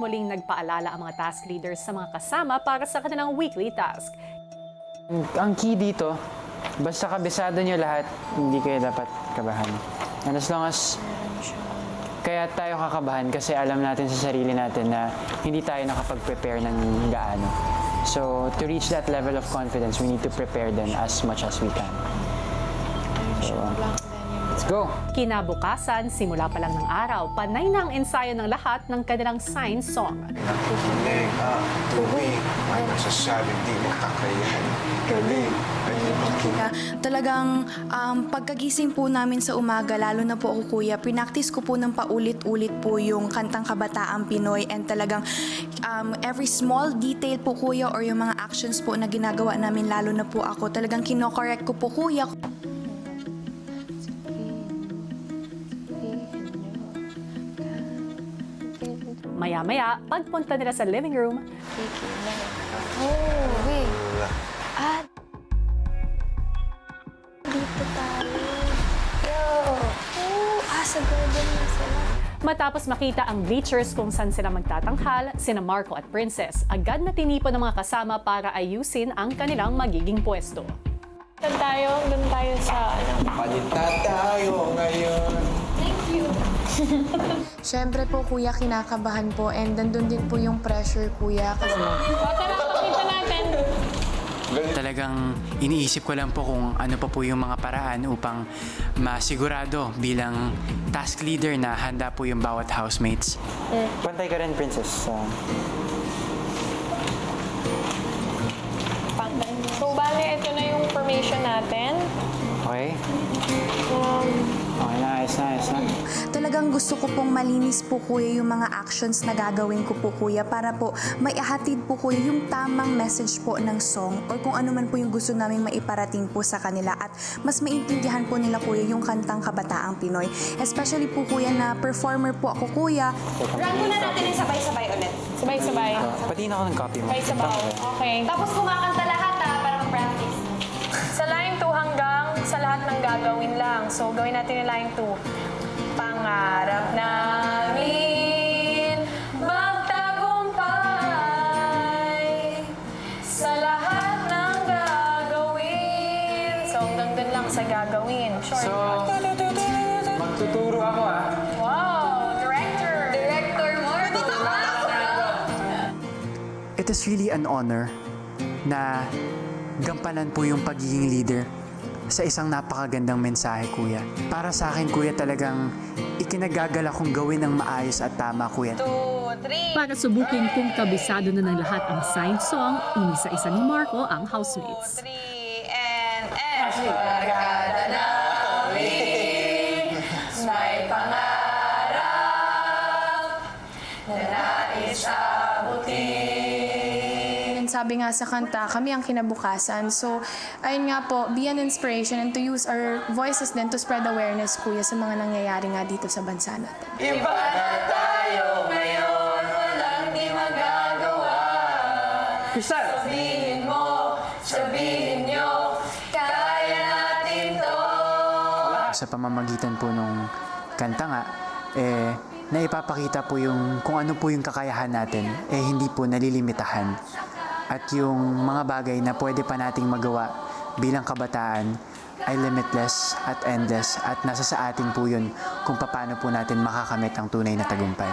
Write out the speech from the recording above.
Muling nagpaalala ang mga task leaders sa mga kasama para sa kanilang weekly task. Ang key dito, basta kabisado nyo lahat, hindi kayo dapat kabahan. And as long as kaya tayo kakabahan kasi alam natin sa sarili natin na hindi tayo nakapag-prepare ng gaano. So, to reach that level of confidence, we need to prepare them as much as we can. So, let's go! Kinabukasan, simula pa lang ng araw, panay na ang ensayo ng lahat ng kanilang sign song. Nakikinig ang tubig ay nasasabing di makakayahan. Galing ay makikita. Talagang pagkagising po namin sa umaga, lalo na po ako kuya, pinaktis ko po ng paulit-ulit po yung kantang Kabataang Pinoy, and talagang every small detail po kuya or yung mga actions po na ginagawa namin, lalo na po ako, talagang kino-correct ko po kuya. Maya-maya, pagpunta nila sa living room, Oh, wait. Dito tayo. Yo! Sa garden na sila. matapos makita ang bleachers kung saan sila magtatanghal, sina Marco at Princess, agad na tinipon ng mga kasama para ayusin ang kanilang magiging pwesto. Doon tayo sa Palita tayo ngayon. Siyempre po kuya, kinakabahan po, and nandun din po yung pressure kuya kasi pakita natin. Talagang iniisip ko lang po kung ano pa po yung mga paraan upang masigurado bilang task leader na handa po yung bawat housemates. Pantay ka rin, Princess. So, bale, ito na yung formation natin. Okay? Okay na, ayos na. talagang gusto ko pong malinis po kuya yung mga actions na gagawin ko po kuya para po maihatid po kuya yung tamang message po ng song or kung ano man po yung gusto naming maiparating po sa kanila at mas maintindihan po nila kuya yung kantang Kabataang Pinoy. Especially po kuya na performer po ako kuya. Run muna natin yung sabay-sabay ulit. Sabay-sabay. Patiin ako ng copy mo. Sabay-sabaw. Okay. Tapos kumakanta lahat para mag-practice. Sa line 2 hanggang sa lahat ng gagawin lang. So, gawin natin yung line 2. Pangarap namin magtagumpay sa lahat ng gagawin. So, hanggang dun lang sa gagawin. Short. So, magtuturo ako Wow! Director! Director mo, It is really an honor na gampanan po yung pagiging leader sa isang napakagandang mensahe, kuya. Para sa akin, kuya, talagang ikinagagala kong gawin ng maayos at tama, kuya. 2, 3. Para subukin kung kabisado na ng lahat ang sign song, inisa-isa ni Marco ang housemates. 3 and Barkada namin, may pangarap na nais abutin. Sabi nga sa kanta, kami ang kinabukasan. So, ayun nga po, be an inspiration and to use our voices then to spread awareness kuya sa mga nangyayari nga dito sa bansa natin. Iba na tayo ngayon, walang di magagawa. Sabihin nyo, kaya natin to. Sa pamamagitan po nung kanta nga, naipapakita po yung kung ano po yung kakayahan natin, hindi po nalilimitahan. At yung mga bagay na pwede pa nating magawa bilang kabataan ay limitless at endless at nasa sa atin po yun kung paano po natin makakamit ang tunay na tagumpay.